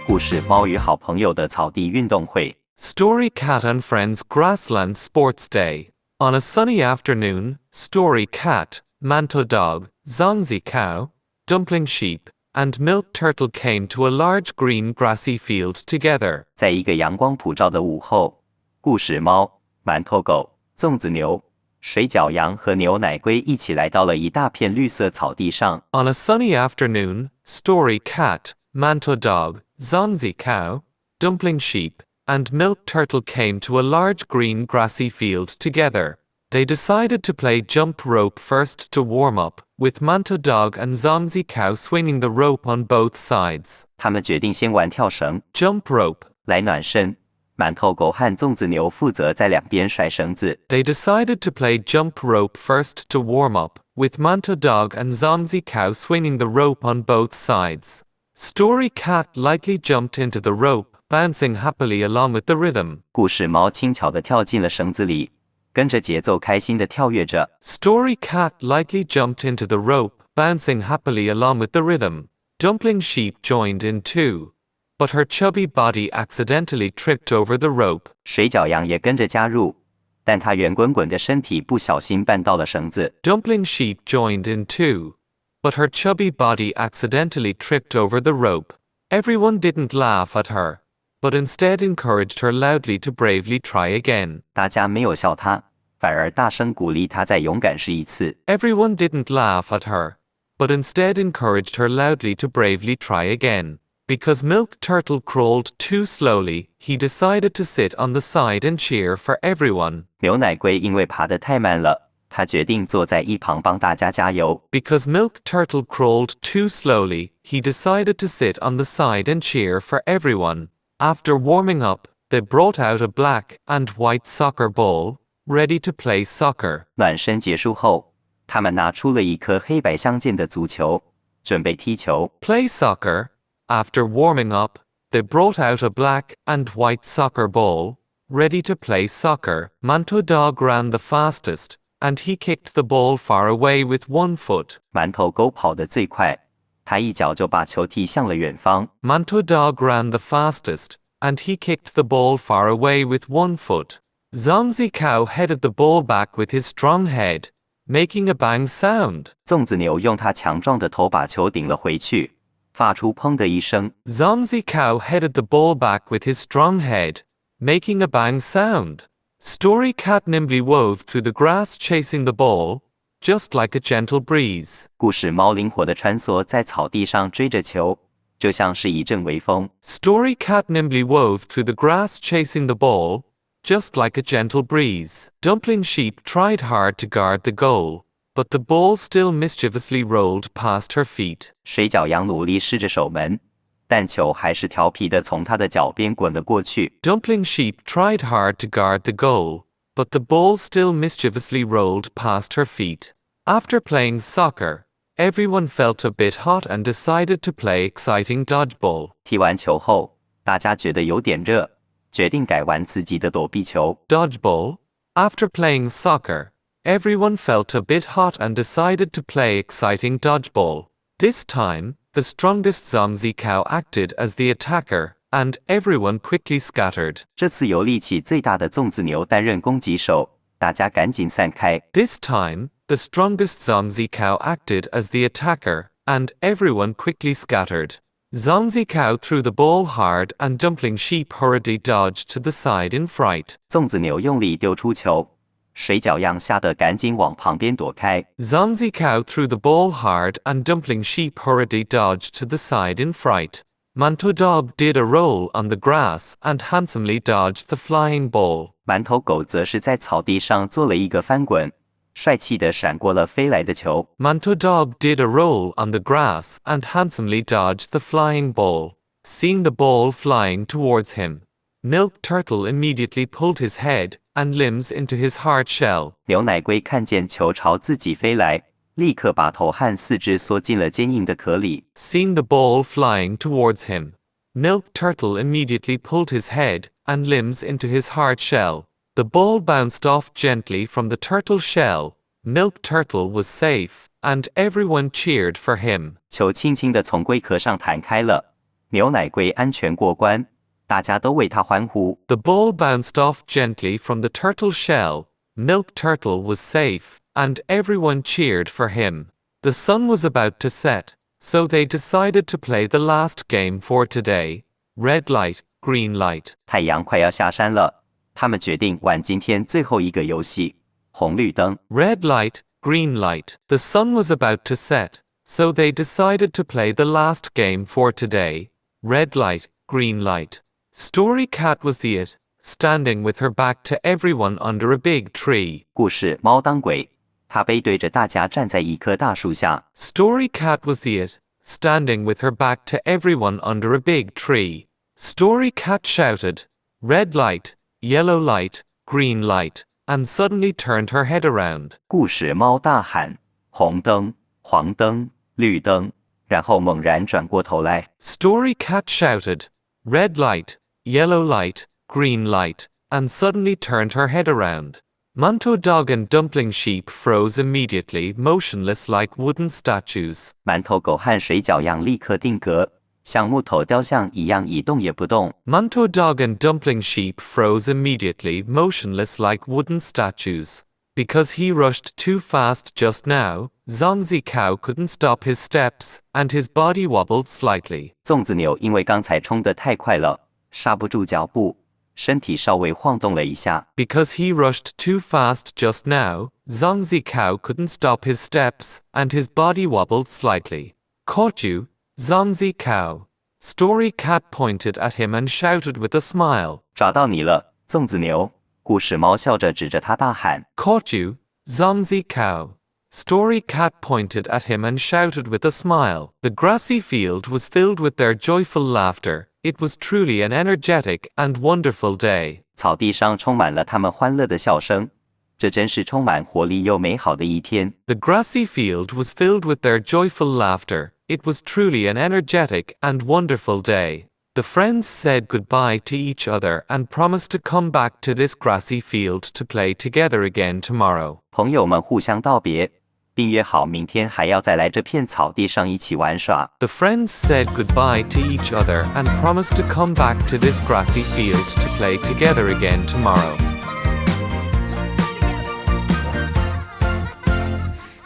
故事猫与好朋友的草地运动会。Story Cat and Friends Grassland Sports Day. On a sunny afternoon, Story Cat, Manto Dog, Zonzi Cow, Dumpling Sheep, and Milk Turtle came to a large green grassy field together. 在一个阳光普照的午后，故事猫、馒头狗、粽子牛、水饺羊和牛奶龟一起来到了一大片绿色草地上。On a sunny afternoon, Story Cat, Manto Dog, Zonzi Cow, Dumpling Sheep, and Milk Turtle came to a large green grassy field together. They decided to play jump rope first to warm up, with Manto Dog and Zonzi Cow swinging the rope on both sides. 他们决定先玩跳绳 Jump rope. 来暖身。馒头狗和粽子牛负责在两边甩绳子。They decided to play jump rope first to warm up, with Manto Dog and Zonzi Cow swinging the rope on both sides. Story Cat lightly jumped into the rope, bouncing happily along with the rhythm. 故事猫轻巧地跳进了绳子里，跟着节奏开心地跳跃着。Story Cat lightly jumped into the rope, bouncing happily along with the rhythm. Dumpling Sheep joined in too, but her chubby body accidentally tripped over the rope. 水饺羊也跟着加入，但它圆滚滚的身体不小心绊到了绳子。Dumpling Sheep joined in too, but her chubby body accidentally tripped over the rope. Everyone didn't laugh at her, but instead encouraged her loudly to bravely try again. 大家没有笑她，反而大声鼓励她再勇敢试一次。Everyone didn't laugh at her, but instead encouraged her loudly to bravely try again. Because Milk Turtle crawled too slowly, he decided to sit on the side and cheer for everyone. 牛奶龟因为爬得太慢了，他决定坐在一旁帮大家加油。Because Milk Turtle crawled too slowly, he decided to sit on the side and cheer for everyone. After warming up, they brought out a black and white soccer ball, ready to play soccer. 暖身结束后，他们拿出了一颗黑白相间的足球，准备踢球。Play soccer. After warming up, they brought out a black and white soccer ball, ready to play soccer. Manto Dog ran the fastest, and he kicked the ball far away with one foot. 馒头狗跑得最快，他一脚就把球踢向了远方。Manto Dog ran the fastest, and he kicked the ball far away with one foot. Zonzi Cow headed the ball back with his strong head, making a bang sound. 粽子牛用它强壮的头把球顶了回去，发出砰的一声。Zonzi Cow headed the ball back with his strong head, making a bang sound. Story Cat nimbly wove through the grass chasing the ball, just like a gentle breeze. 故事猫灵活地穿梭在草地上追着球，就像是一阵微风。Story Cat nimbly wove through the grass chasing the ball, just like a gentle breeze. Dumpling Sheep tried hard to guard the goal, but the ball still mischievously rolled past her feet. 水饺羊努力试着守门，但球还是调皮地从他的脚边滚了过去。Dumpling Sheep tried hard to guard the goal, but the ball still mischievously rolled past her feet. After playing soccer, everyone felt a bit hot and decided to play exciting dodgeball. 踢完球后，大家觉得有点热，决定改玩刺激的躲避球。Dodgeball. After playing soccer, everyone felt a bit hot and decided to play exciting dodgeball. This time, the strongest Zonzi Cow acted as the attacker, and everyone quickly scattered. 这次由力气最大的粽子牛担任攻击手，大家赶紧散开。This time, the strongest Zonzi Cow acted as the attacker, and everyone quickly scattered. Zonzi Cow threw the ball hard and Dumpling Sheep hurriedly dodged to the side in fright. 粽子牛用力丢出球，水饺羊吓得赶紧往旁边躲开。Zonzi Cow threw the ball hard and Dumpling Sheep hurriedly dodged to the side in fright. Manto Dog did a roll on the grass and handsomely dodged the flying ball. 馒头狗则是在草地上做了一个翻滚，帅气地闪过了飞来的球。Manto Dog did a roll on the grass and handsomely dodged the flying ball. Seeing the ball flying towards him, Milk Turtle immediately pulled his head and limbs into his hard shell. 牛奶龟看见球朝自己飞来，立刻把头和四肢缩进了坚硬的壳里。Seeing the ball flying towards him, Milk Turtle immediately pulled his head and limbs into his hard shell. The ball bounced off gently from the turtle shell. Milk Turtle was safe, and everyone cheered for him. 球轻轻地从龟壳上弹开了，牛奶龟安全过关，大家都为它欢呼。 The ball bounced off gently from the turtle shell. Milk Turtle was safe, and everyone cheered for him. The sun was about to set, so they decided to play the last game for today. Red light, green light. 太阳快要下山了，他们决定玩今天最后一个游戏——红绿灯。 Red light, green light. The sun was about to set, so they decided to play the last game for today. Red light, green light. Story Cat was the it, standing with her back to everyone under a big tree. 故事猫当鬼，它背对着大家站在一棵大树下。 Story Cat was the it, standing with her back to everyone under a big tree. Story Cat shouted, "Red light, yellow light, green light," and suddenly turned her head around. 故事猫大喊：红灯、黄灯、绿灯，然后猛然转过头来。 Story Cat shouted, "Red light, yellow light, green light," and suddenly turned her head around. Manto Dog and Dumpling Sheep froze immediately, motionless like wooden statues. 馒头狗和水饺羊立刻定格，像木头雕像一样一动也不动。 Manto Dog and Dumpling Sheep froze immediately, motionless like wooden statues. Because he rushed too fast just now, Zongzi Cow couldn't stop his steps, and his body wobbled slightly. 粽子牛因为刚才冲得太快了，刹不住脚步，身体稍微晃动了一下。 Because he rushed too fast just now, Zongzi Cow couldn't stop his steps, and his body wobbled slightly. Caught you, Zongzi Cow. Story Cat pointed at him and shouted with a smile. 抓到你了，粽子牛！故事猫笑着指着他大喊。 Caught you, Zongzi Cow. Story Cat pointed at him and shouted with a smile. The grassy field was filled with their joyful laughter. It was truly an energetic and wonderful day. 草地上充满了他们欢乐的笑声，这真是充满活力又美好的一天。 The grassy field was filled with their joyful laughter. It was truly an energetic and wonderful day. The friends said goodbye to each other and promised to come back to this grassy field to play together again tomorrow. 朋友们互相道别，并约好明天还要再来这片草地上一起玩耍。 The friends said goodbye to each other and promised to come back to this grassy field to play together again tomorrow.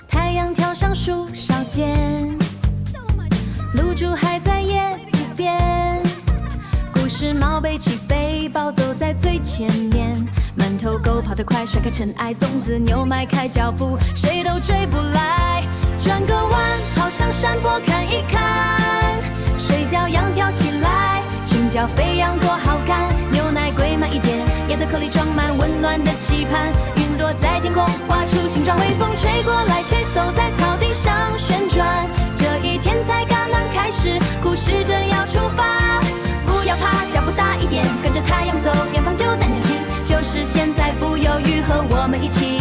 太阳跳上树梢间，露珠还在叶子边。故事猫背起背包走在最前面，馒头狗跑得快，甩开尘埃，粽子牛迈开脚步，谁都追不来。转个弯，跑上山坡看一看，水饺羊跳起来，裙角飞扬多好看。牛奶龟慢一点，叶的壳里装满温暖的期盼。云朵在天空画出形状，微风吹过来，吹嗖在草地上旋转。这一天才刚刚开始，故事正要出发。不要怕，脚步大一点，跟着太阳走，远方就在前行。就是现在，不犹豫，和我们一起。